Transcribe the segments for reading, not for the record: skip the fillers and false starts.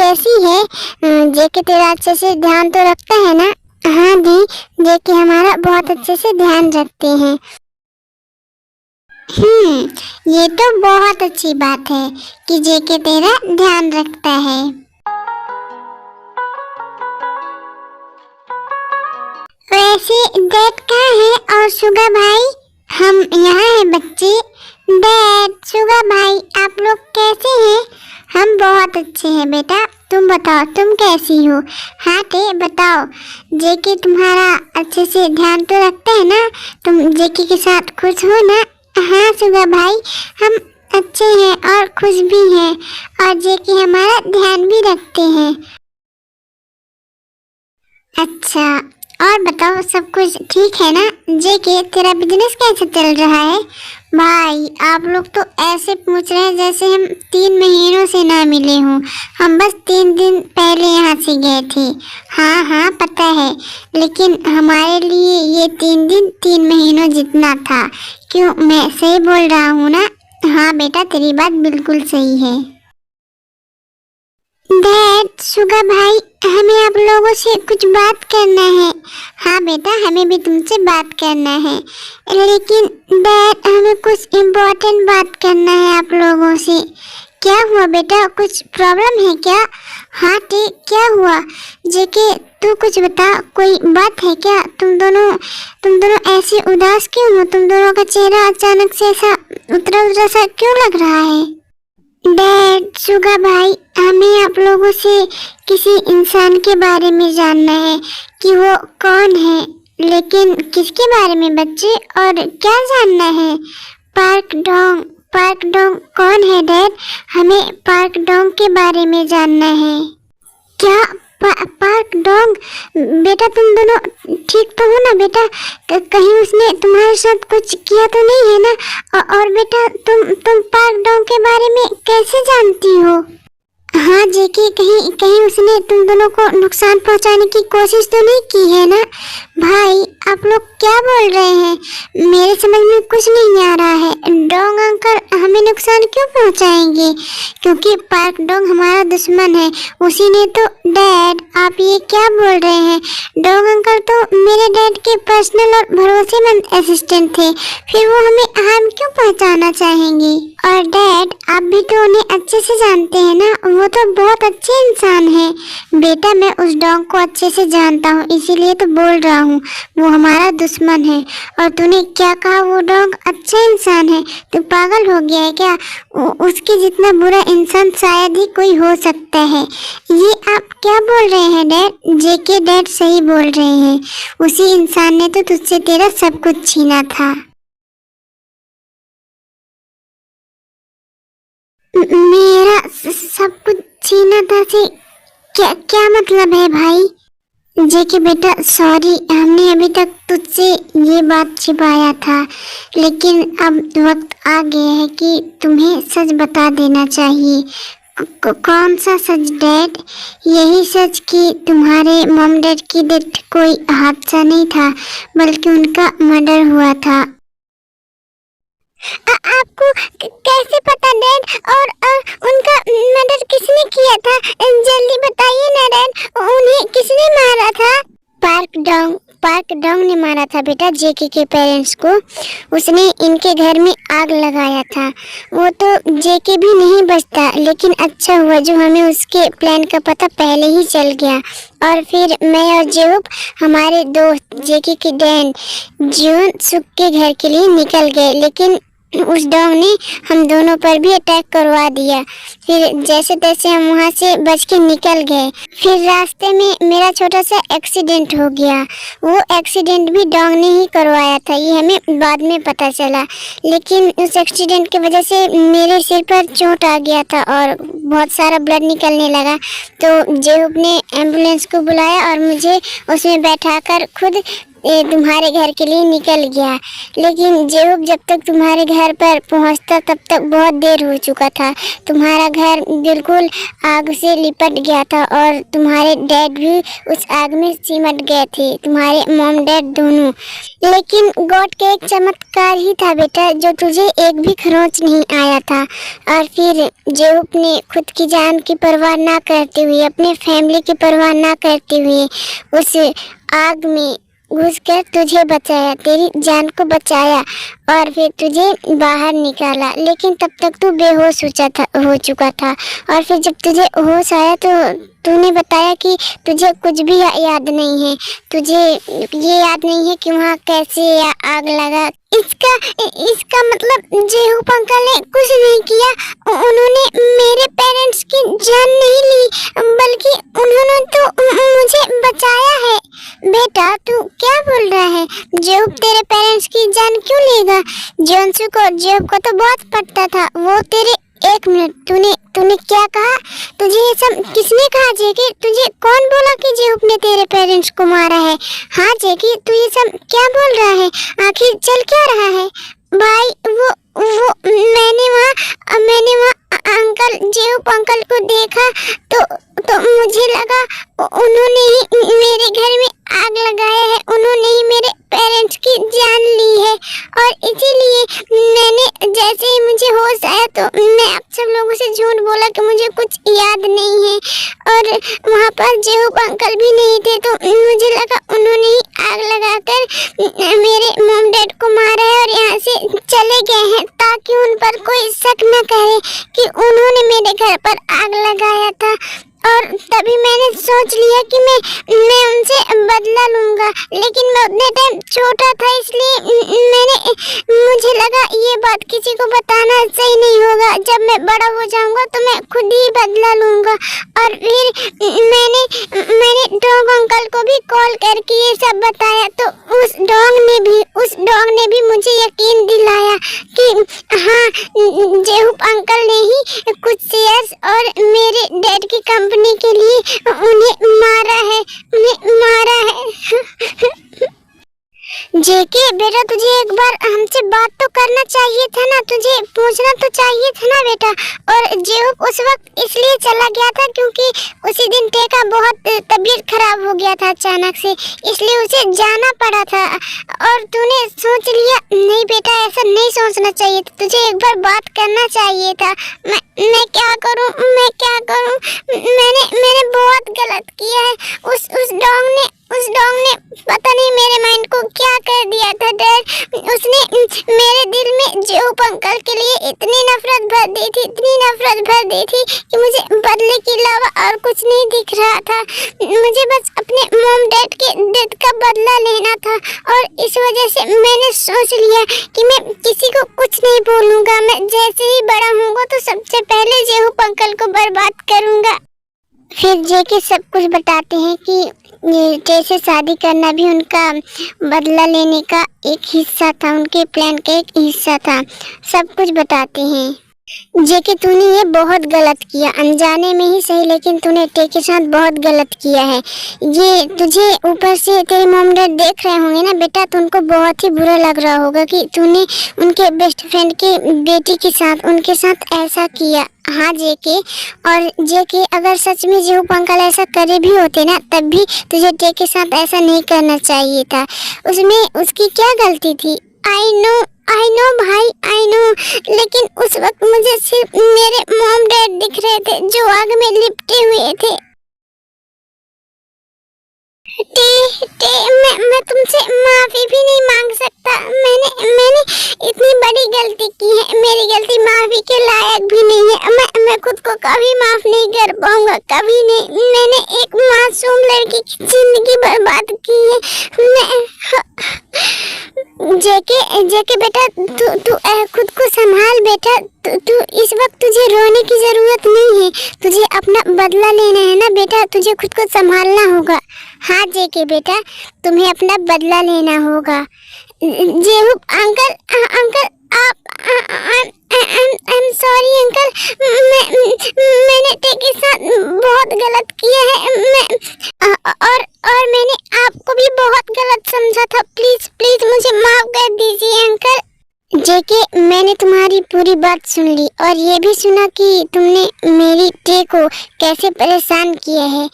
कैसी है? जेके तेरा अच्छे से ध्यान तो रखता है ना? हाँ दी, जेके हमारा बहुत अच्छे से ध्यान रखते हैं। ये तो बहुत अच्छी बात है कि जेके तेरा ध्यान रखता है। वैसे डैड कहाँ है और शुगा भाई? हम यहाँ हैं बच्चे। डैड, शुगा भाई, आप लोग कैसे हैं? हम बहुत अच्छे हैं बेटा। तुम बताओ, तुम कैसी हो? हाँ टे, बताओ, जेके तुम्हारा अच्छे से ध्यान तो रखता है ना? तुम जेके के साथ खुश हो ना? हाँ शुगा भाई, हम अच्छे हैं और खुश भी हैं, और जेके हमारा ध्यान भी रखते हैं। अच्छा, और बताओ, सब कुछ ठीक है ना? जेके, तेरा बिजनेस कैसे चल रहा है? भाई, आप लोग तो ऐसे पूछ रहे हैं जैसे हम 3 महीनों से ना मिले हों। हम बस 3 दिन पहले यहाँ से गए थे। हाँ हाँ पता है, लेकिन हमारे लिए ये 3 दिन 3 महीनों जितना था। क्यों, मैं सही बोल रहा हूँ ना? हाँ बेटा, तेरी बात बिल्कुल सही है। डैड, शुगा भाई, हमें आप लोगों से कुछ बात करना है। हाँ बेटा, हमें भी तुमसे बात करना है, लेकिन डैड, हमें कुछ इम्पोर्टेंट बात करना है आप लोगों से। क्या हुआ बेटा, कुछ प्रॉब्लम है क्या? हाँ ठीक, क्या हुआ? जेके, तू कुछ बता, कोई बात है क्या? तुम दोनों ऐसे उदास क्यों हो? तुम दोनों का चेहरा अचानक से ऐसा उतरा सा क्यों लग रहा है? डैड, शुगा भाई, हमें आप लोगों से किसी इंसान के बारे में जानना है कि वो कौन है। लेकिन किसके बारे में बच्चे, और क्या जानना है? पार्क डोंग कौन है डैड? हमें पार्क डोंग के बारे में जानना है। क्या पार्क डोंग? बेटा, तुम दोनों ठीक तो हो ना बेटा? कहीं उसने तुम्हारे साथ कुछ किया तो नहीं है ना? और बेटा, तुम पार्क डोंग के बारे में कैसे जानती हो? हाँ जेके, कहीं उसने तुम दोनों को नुकसान पहुंचाने की कोशिश तो नहीं की है ना? भाई, आप लोग क्या बोल रहे हैं? मेरे समझ में कुछ नहीं आ रहा है। डोंग अंकल हमें नुकसान क्यों पहुंचाएंगे? क्योंकि पार्क डोंग हमारा दुश्मन है, उसी ने तो। डैड, आप ये क्या बोल रहे हैं? डोंग अंकल तो मेरे डैड के पर्सनल और भरोसेमंद असिस्टेंट थे, फिर वो हमें हार्म क्यों पहुंचाना चाहेंगे? और डैड, आप भी तो उन्हें अच्छे से जानते हैं ना, वो तो बहुत अच्छे इंसान है। बेटा, मैं उस डॉग को अच्छे से जानता हूँ, इसीलिए तो बोल रहा हूँ, वो हमारा दुश्मन है। और तूने क्या कहा, वो डॉग अच्छा इंसान है? तू पागल हो गया है क्या? उसके जितना बुरा इंसान शायद ही कोई हो सकता है। ये आप क्या बोल रहे हैं डैड? जेके डैड सही बोल रहे हैं, उसी इंसान ने तो तुझसे तेरा सब कुछ छीना था। मेरा सब कुछ छीना था से क्या मतलब है भाई? जेके बेटा, सॉरी, हमने अभी तक तुझसे ये बात छिपाया था, लेकिन अब वक्त आ गया है कि तुम्हें सच बता देना चाहिए। कौन सा सच डैड? यही सच कि तुम्हारे मॉम डैड की डेथ कोई हादसा नहीं था, बल्कि उनका मर्डर हुआ था। आपको कैसे पता डैड? और उनका मर्डर किसने किया था? जल्दी बताइए ना डैड, उन्हें किसने मारा था? पार्क डोंग ने मारा था बेटा जेके के पेरेंट्स को। उसने इनके घर में आग लगाया था। वो तो जेके भी नहीं बचता, लेकिन अच्छा हुआ जो हमें उसके प्लान का पता पहले ही चल गया। और फिर मैं और जेऊब हमारे दोस्त जेके के डैड जून सुख के घर के लिए निकल गए, लेकिन उस डॉग ने हम दोनों पर भी अटैक करवा दिया। फिर जैसे तैसे हम वहाँ से बच के निकल गए। फिर रास्ते में मेरा छोटा सा एक्सीडेंट हो गया। वो एक्सीडेंट भी डॉग ने ही करवाया था, ये हमें बाद में पता चला। लेकिन उस एक्सीडेंट की वजह से मेरे सिर पर चोट आ गया था और बहुत सारा ब्लड निकलने लगा। तो जेहूब ने एम्बुलेंस को बुलाया और मुझे उसमें बैठाकर खुद तुम्हारे घर के लिए निकल गया, लेकिन जेहूब जब तक तुम्हारे घर पर पहुंचता तब तक बहुत देर हो चुका था। तुम्हारा घर बिल्कुल आग से लिपट गया था और तुम्हारे डैड भी उस आग में सिमट गए थे, तुम्हारे मॉम डैड दोनों। लेकिन गॉड का एक चमत्कार ही था बेटा, जो तुझे एक भी खरोंच नहीं आया था। और फिर जेहूब ने खुद की जान की परवाह ना करते हुए, अपने फैमिली की परवाह ना करते हुए उस आग में घुसकर तुझे बचाया, तेरी जान को बचाया और फिर तुझे बाहर निकाला। लेकिन तब तक तू बेहोश हो चुका था। और फिर जब तुझे होश आया तो तूने बताया कि तुझे कुछ भी याद नहीं है, तुझे ये याद नहीं है कि वहाँ कैसे आग लगा। इसका मतलब जेहूब अंकल ने कुछ नहीं किया, उन्होंने मेरे पेरेंट्स की जान नहीं ली, बल्कि उन्होंने तो मुझे बचाया है। बेटा तू क्या बोल रहा है? जेहूब तेरे पेरेंट्स की जान क्यों लेगा? जेहूब को तो बहुत पता था वो तेरे। एक मिनट, तूने क्या कहा? तुझे ये सब किसने कहा जेकी? तुझे कौन बोला कि जेहूब ने तेरे पेरेंट्स को मारा है? हाँ जेकी, तू ये सब क्या बोल रहा है? आखिर चल क्या रहा है? भाई वो मैंने वहाँ अंकल जेहूब अंकल को देखा तो मुझे लगा उन्होंने ही मेरे घर में आग लगाया है, उन्होंने ही मेरे पेरेंट्स की जान ली है। और इसीलिए मैंने जैसे ही मुझे होश आया तो मैं आप सब लोगों से झूठ बोला कि मुझे कुछ याद नहीं है। और वहाँ पर जेहूब अंकल भी नहीं थे तो मुझे लगा उन्होंने ही आग लगाकर मेरे मॉम डैड को मारा है और यहाँ से चले गए हैं, ताकि उन पर कोई शक न करे कि उन्होंने मेरे घर पर आग लगाया था। और तभी मैंने सोच लिया कि मैं उनसे बदला लूँगा, लेकिन मैं उतने टाइम छोटा था, इसलिए मुझे लगा ये बात किसी को बताना सही नहीं होगा। जब मैं बड़ा हो जाऊँगा तो मैं खुद ही बदला लूँगा। और फिर मैंने डॉग अंकल को भी कॉल करके ये सब बताया, तो उस डॉग ने भी मुझे यकीन दिलाया कि हाँ, जेहूब अंकल ने ही कुछ शेयर्स और मेरे डैड की कंपनी के लिए उन्हें मारा है। जेके बेटा, तुझे एक बार हमसे बात तो करना चाहिए था ना, तुझे पूछना तो चाहिए था ना बेटा। और जेहूब उस वक्त इसलिए चला गया था क्योंकि उसी दिन टेका बहुत तबीयत खराब हो गया था अचानक से, इसलिए उसे जाना पड़ा था। और तूने सोच लिया? नहीं बेटा, ऐसा नहीं सोचना चाहिए था, तुझे एक बार बात करना चाहिए था। मैं क्या करूं? मैंने बहुत गलत किया है। उस डॉग ने पता नहीं मेरे माइंड को क्या कर दिया था डैड। उसने मेरे दिल में जेहूब अंकल के लिए इतनी नफरत भर दी थी कि मुझे बदले के अलावा और कुछ नहीं दिख रहा था। मुझे बस अपने मॉम डैड के डेथ का बदला लेना था, और इस वजह से मैंने सोच लिया कि मैं किसी को कुछ नहीं बोलूँगा। मैं जैसे ही बड़ा होऊंगा तो सबसे पहले जेहूब अंकल को बर्बाद करूँगा। फिर जेके सब कुछ बताते हैं कि जैसे शादी करना भी उनका बदला लेने का एक हिस्सा था, उनके प्लान का एक हिस्सा था। सब कुछ बताते हैं। जेके तूने ये बहुत गलत किया, अनजाने में ही सही, लेकिन तूने टे के साथ बहुत गलत किया है। ये तुझे ऊपर से तेरे मॉम डैड देख रहे होंगे ना बेटा, तो उनको बहुत ही बुरा लग रहा होगा कि तूने उनके बेस्ट फ्रेंड की बेटी के साथ उनके साथ ऐसा किया। हाँ जेके, और जेके अगर सच में जेहूब अंकल ऐसा करे भी होते ना, तब भी तुझे टे के साथ ऐसा नहीं करना चाहिए था। उसमें उसकी क्या गलती थी? आई नो भाई, आई नो, लेकिन उस वक्त मुझे सिर्फ मेरे मॉम डैड दिख रहे थे जो आग में लिपटे हुए थे। मैं तुमसे माफी भी नहीं मांग सकता। मैंने इतनी बड़ी गलती की है, मेरी गलती माफी के लायक भी नहीं है। मैं खुद को कभी माफ नहीं कर पाऊंगा, कभी नहीं। मैंने एक मासूम लड़की की जिंदगी बर्बाद की है। जेके बेटा, तू खुद को संभाल बेटा। तू इस वक्त तुझे रोने की जरूरत नहीं है, तुझे अपना बदला लेना है ना बेटा, तुझे खुद को संभालना होगा। हाँ जेके बेटा, तुम्हें अपना बदला लेना होगा। जेहूब अंकल आप आई एम सॉरी अंकल, मैंने टे के साथ बहुत गलत किया है। और मैंने आपको भी बहुत गलत समझा था। मैंने तुम्हारी पूरी बात सुन ली और ये भी सुना कि तुमने मेरी टे को कैसे परेशान किया है,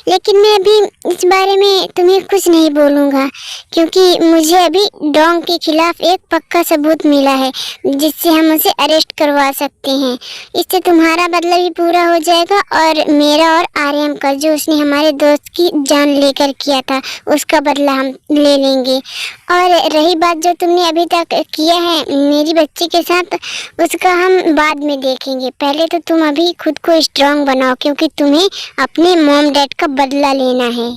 लेकिन मैं अभी इस बारे में तुम्हें कुछ नहीं बोलूँगा क्योंकि मुझे अभी डोंग के खिलाफ एक पक्का सबूत मिला है जिससे हम उसे अरेस्ट करवा सकते हैं। इससे तुम्हारा बदला भी पूरा हो जाएगा और मेरा और आर्यन का, जो उसने हमारे दोस्त की जान लेकर किया था, उसका बदला हम ले लेंगे। और रही बात जो तुमने अभी तक किया है मेरी बच्ची के साथ, उसका हम बाद में देखेंगे। पहले तो तुम अभी खुद को स्ट्रांग बनाओ क्योंकि तुम्हें अपने मॉम डैड का बदला लेना है।